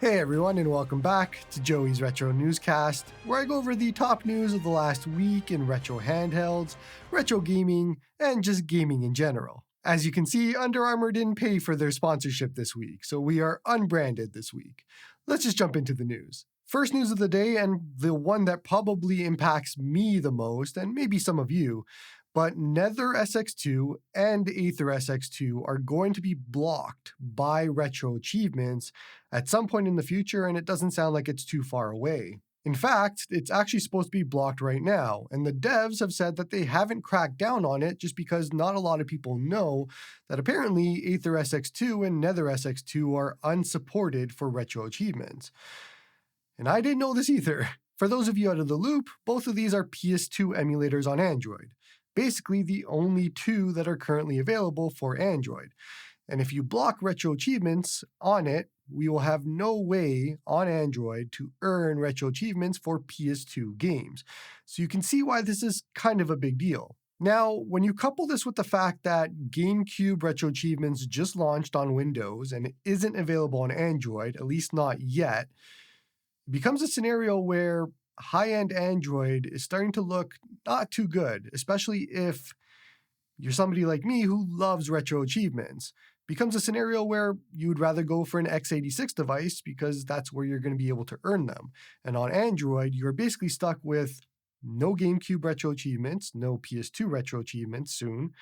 Hey everyone, and welcome back to Joey's Retro Newscast, where I go over the top news of the last week in retro handhelds, retro gaming, and just gaming in general. As you can see, Under Armour didn't pay for their sponsorship this week, so we are unbranded this week. Let's just jump into the news. First news of the day, and the one that probably impacts me the most, and maybe some of you, but Nether SX2 and Aether SX2 are going to be blocked by retro achievements at some point in the future, and it doesn't sound like it's too far away. In fact, it's actually supposed to be blocked right now, and the devs have said that they haven't cracked down on it just because not a lot of people know that apparently Aether SX2 and Nether SX2 are unsupported for retro achievements. And I didn't know this either. For those of you out of the loop, both of these are PS2 emulators on Android. Basically the only two that are currently available for Android. And if you block retro achievements on it, we will have no way on Android to earn retro achievements for PS2 games. So you can see why this is kind of a big deal. Now, when you couple this with the fact that GameCube retro achievements just launched on Windows and it isn't available on Android, at least not yet, it becomes a scenario where high-end Android is starting to look not too good, especially if you're somebody like me who loves retro achievements. Becomes a scenario where you would rather go for an x86 device because that's where you're going to be able to earn them. And on Android, you're basically stuck with no GameCube retro achievements, no PS2 retro achievements soon.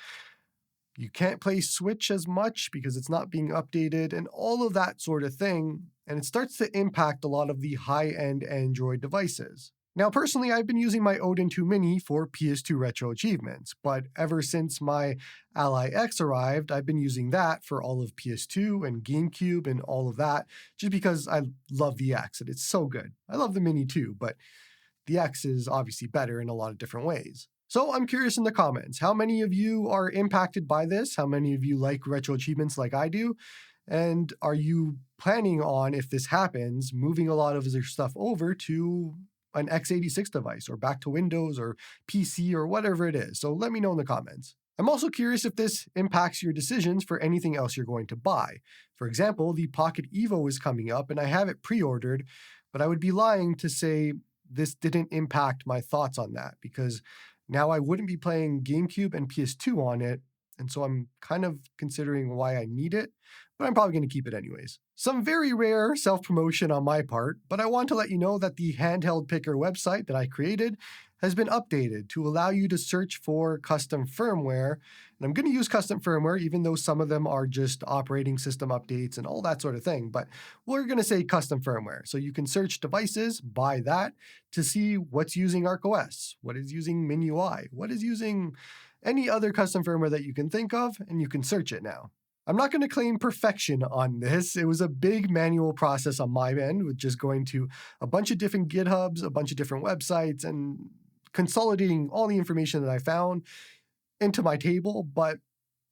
You can't play Switch as much because it's not being updated and all of that sort of thing. And it starts to impact a lot of the high-end Android devices. Now, personally, I've been using my Odin 2 Mini for PS2 retro achievements, but ever since my Ally X arrived, I've been using that for all of PS2 and GameCube and all of that, just because I love the X and it's so good. I love the Mini too, but the X is obviously better in a lot of different ways. So I'm curious in the comments, how many of you are impacted by this? How many of you like retro achievements like I do? And are you planning on, if this happens, moving a lot of your stuff over to an x86 device or back to Windows or PC or whatever it is? So let me know in the comments. I'm also curious if this impacts your decisions for anything else you're going to buy. For example, the Pocket Evo is coming up and I have it pre-ordered, but I would be lying to say this didn't impact my thoughts on that because now I wouldn't be playing GameCube and PS2 on it, and so I'm kind of considering why I need it, but I'm probably going to keep it anyways. Some very rare self-promotion on my part, but I want to let you know that the Handheld Picker website that I created has been updated to allow you to search for custom firmware. And I'm going to use custom firmware, even though some of them are just operating system updates and all that sort of thing. But we're going to say custom firmware. So you can search devices by that to see what's using ArcOS, what is using MinUI, what is using any other custom firmware that you can think of, and you can search it now. I'm not going to claim perfection on this. It was a big manual process on my end with just going to a bunch of different GitHubs, a bunch of different websites, and consolidating all the information that I found into my table, but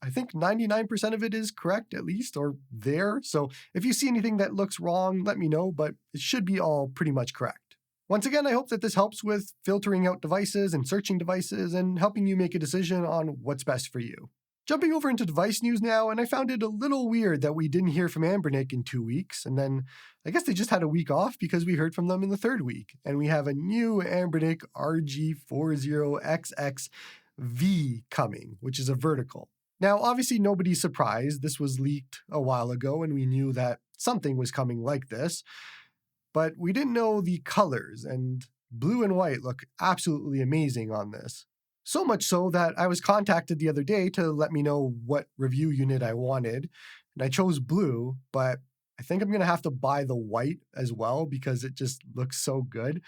I think 99% of it is correct, at least, or there. So if you see anything that looks wrong, let me know, but it should be all pretty much correct. Once again, I hope that this helps with filtering out devices and searching devices and helping you make a decision on what's best for you. Jumping over into device news now, and I found it a little weird that we didn't hear from Anbernic in 2 weeks, and then I guess they just had a week off because we heard from them in the 3rd week, and we have a new Anbernic RG40XX-V coming, which is a vertical. Now, obviously nobody's surprised. This was leaked a while ago, and we knew that something was coming like this, but we didn't know the colors, and blue and white look absolutely amazing on this. So much so that I was contacted the other day to let me know what review unit I wanted, and I chose blue, but I think I'm going to have to buy the white as well because it just looks so good.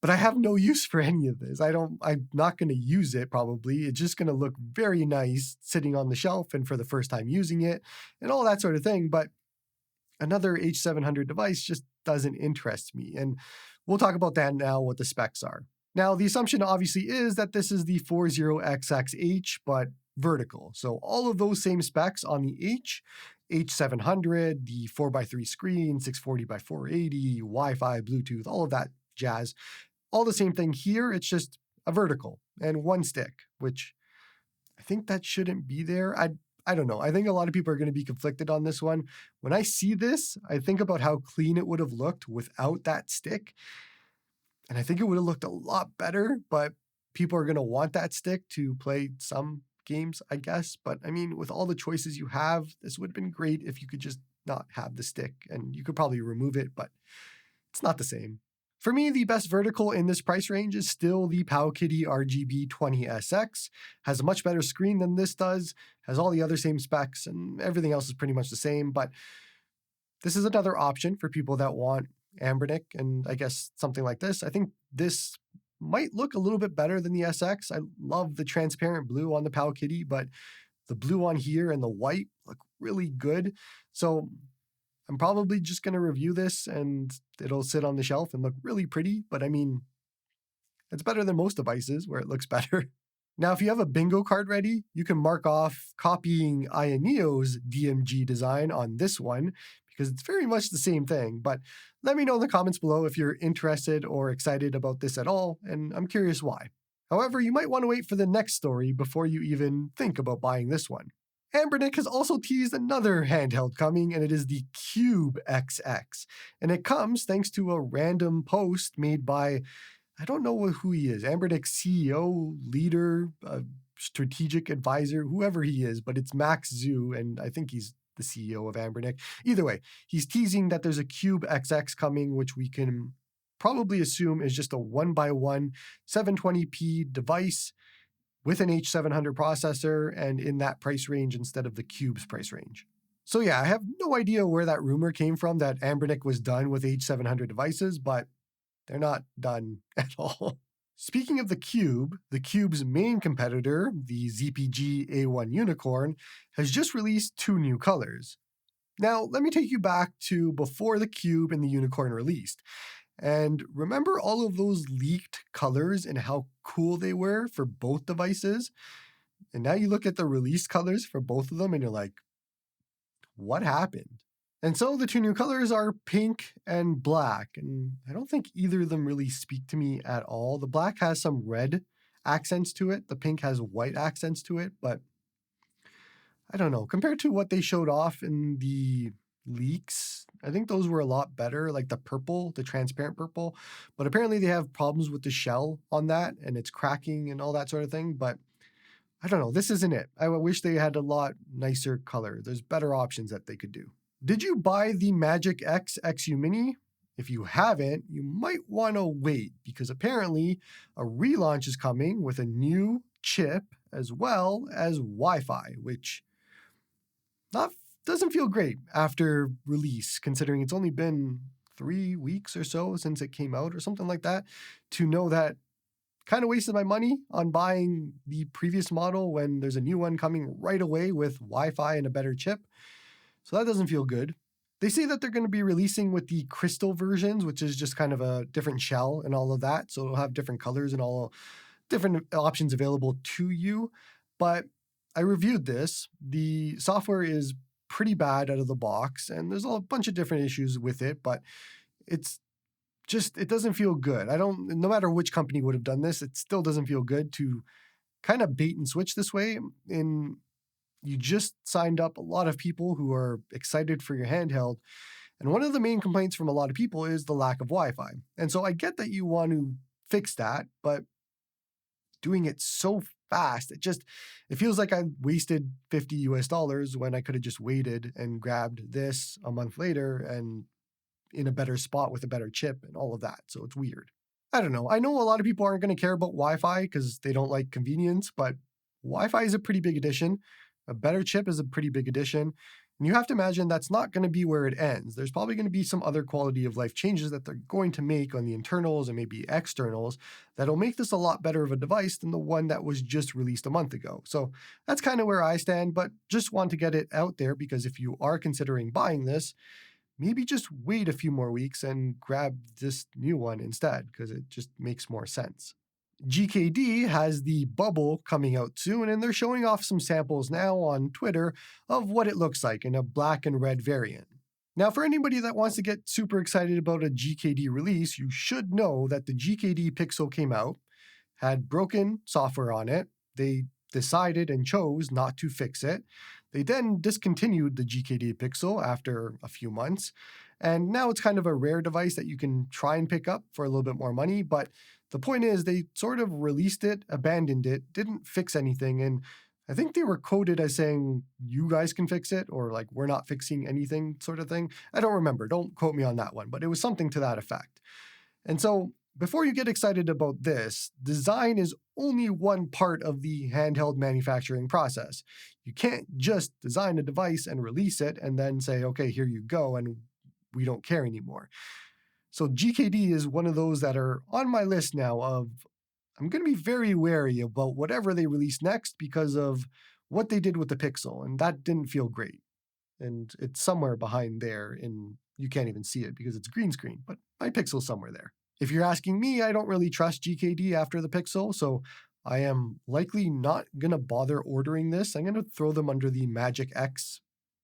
But I have no use for any of this. I'm not going to use it probably. It's just going to look very nice sitting on the shelf and for the first time using it and all that sort of thing. But another H700 device just doesn't interest me. And we'll talk about that now, what the specs are. Now, the assumption obviously is that this is the 40XXH, but vertical. So all of those same specs on the H700, the 4x3 screen, 640x480, Wi-Fi, Bluetooth, all of that jazz. All the same thing here, it's just a vertical and one stick, which I think that shouldn't be there. I don't know. I think a lot of people are going to be conflicted on this one. When I see this, I think about how clean it would have looked without that stick. And I think it would have looked a lot better, but people are going to want that stick to play some games, I guess. But I mean, with all the choices you have, this would have been great if you could just not have the stick, and you could probably remove it, but it's not the same. For me, the best vertical in this price range is still the Powkiddy RGB 20SX. Has a much better screen than this does, has all the other same specs, and everything else is pretty much the same, but this is another option for people that want Anbernic and I guess something like this. I think this might look a little bit better than the SX. I love the transparent blue on the Powkiddy, but the blue on here and the white look really good. So I'm probably just going to review this and it'll sit on the shelf and look really pretty. But I mean, it's better than most devices where it looks better. Now, if you have a bingo card ready, you can mark off copying Ioneo's DMG design on this one because it's very much the same thing. But let me know in the comments below if you're interested or excited about this at all, and I'm curious why. However, you might want to wait for the next story before you even think about buying this one. Anbernic has also teased another handheld coming, and it is the Cube XX. And it comes thanks to a random post made by, I don't know who he is, Anbernic's CEO, leader, strategic advisor, whoever he is, but it's Max Zhu, and I think he's the CEO of Anbernic. Either way, he's teasing that there's a Cube XX coming, which we can probably assume is just a 1x1 720p device with an H700 processor and in that price range instead of the Cube's price range. So yeah, I have no idea where that rumor came from that Anbernic was done with H700 devices, but they're not done at all. Speaking of the Cube's main competitor, the ZPG A1 Unicorn, has just released 2 new colors. Now, let me take you back to before the Cube and the Unicorn released. And remember all of those leaked colors and how cool they were for both devices? And now you look at the released colors for both of them and you're like, what happened? And so the 2 new colors are pink and black, and I don't think either of them really speak to me at all. The black has some red accents to it, the pink has white accents to it, but I don't know. Compared to what they showed off in the leaks, I think those were a lot better, like the purple, the transparent purple, but apparently they have problems with the shell on that, and it's cracking and all that sort of thing, but I don't know. This isn't it. I wish they had a lot nicer color. There's better options that they could do. Did you buy the MagicX XU Mini? If you haven't, you might want to wait because apparently a relaunch is coming with a new chip as well as Wi-Fi, which doesn't feel great after release, considering it's only been 3 weeks or so since it came out or something like that, to know that kind of wasted my money on buying the previous model when there's a new one coming right away with Wi-Fi and a better chip. So that doesn't feel good. They say that they're going to be releasing with the crystal versions, which is just kind of a different shell and all of that. So it'll have different colors and all different options available to you. But I reviewed this. The software is pretty bad out of the box, and there's a bunch of different issues with it, but it doesn't feel good. No matter which company would have done this, it still doesn't feel good to kind of bait and switch this way. You just signed up a lot of people who are excited for your handheld. And one of the main complaints from a lot of people is the lack of Wi-Fi. And so I get that you want to fix that, but doing it so fast, it feels like I wasted $50 when I could have just waited and grabbed this a month later and in a better spot with a better chip and all of that. So it's weird. I don't know. I know a lot of people aren't going to care about Wi-Fi because they don't like convenience, but Wi-Fi is a pretty big addition. A better chip is a pretty big addition. And you have to imagine that's not going to be where it ends. There's probably going to be some other quality of life changes that they're going to make on the internals and maybe externals that'll make this a lot better of a device than the one that was just released a month ago. So that's kind of where I stand, but just want to get it out there because if you are considering buying this, maybe just wait a few more weeks and grab this new one instead because it just makes more sense. GKD has the Bubble coming out soon, and they're showing off some samples now on Twitter of what it looks like in a black and red variant. Now, for anybody that wants to get super excited about a GKD release, you should know that the GKD Pixel came out, had broken software on it. They decided and chose not to fix it. They then discontinued the GKD Pixel after a few months, and now it's kind of a rare device that you can try and pick up for a little bit more money, but the point is they sort of released it, abandoned it, didn't fix anything, and I think they were quoted as saying, you guys can fix it, or like, we're not fixing anything sort of thing. I don't remember, don't quote me on that one, but it was something to that effect. And so before you get excited about this, design is only one part of the handheld manufacturing process. You can't just design a device and release it and then say, okay, here you go, and we don't care anymore. So GKD is one of those that are on my list now of, I'm going to be very wary about whatever they release next because of what they did with the Pixel, and that didn't feel great. And it's somewhere behind there, and you can't even see it because it's green screen, but my Pixel's somewhere there. If you're asking me, I don't really trust GKD after the Pixel, so I am likely not going to bother ordering this. I'm going to throw them under the MagicX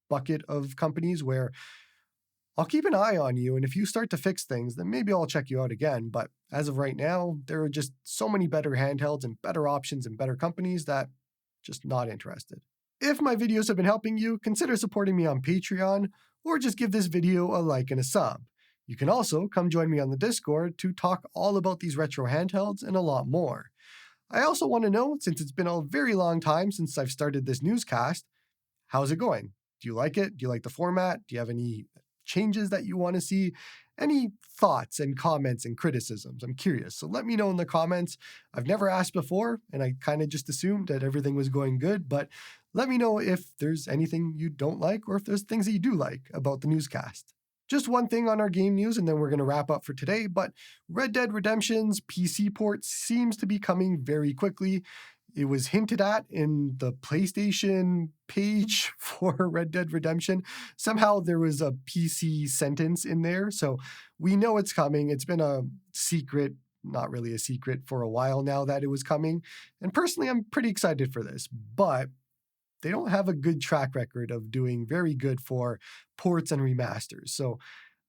bucket of companies where I'll keep an eye on you, and if you start to fix things, then maybe I'll check you out again. But as of right now, there are just so many better handhelds and better options and better companies that just not interested. If my videos have been helping you, consider supporting me on Patreon, or just give this video a like and a sub. You can also come join me on the Discord to talk all about these retro handhelds and a lot more. I also want to know, since it's been a very long time since I've started this newscast, how's it going? Do you like it? Do you like the format? Do you have any changes that you want to see? Any thoughts and comments and criticisms? I'm curious, so let me know in the comments. I've never asked before, and I kind of just assumed that everything was going good, but let me know if there's anything you don't like or if there's things that you do like about the newscast. Just one thing on our game news, and then we're going to wrap up for today, but Red Dead Redemption's PC port seems to be coming very quickly. It was hinted at in the PlayStation page for Red Dead Redemption. Somehow there was a PC sentence in there, so we know it's coming. It's been a secret, not really a secret, for a while now that it was coming. And personally, I'm pretty excited for this, but they don't have a good track record of doing very good for ports and remasters. So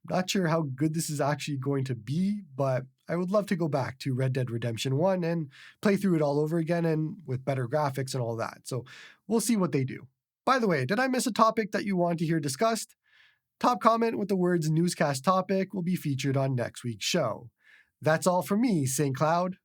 I'm not sure how good this is actually going to be, but I would love to go back to Red Dead Redemption 1 and play through it all over again and with better graphics and all that. So we'll see what they do. By the way, did I miss a topic that you want to hear discussed? Top comment with the words newscast topic will be featured on next week's show. That's all from me, St. Cloud.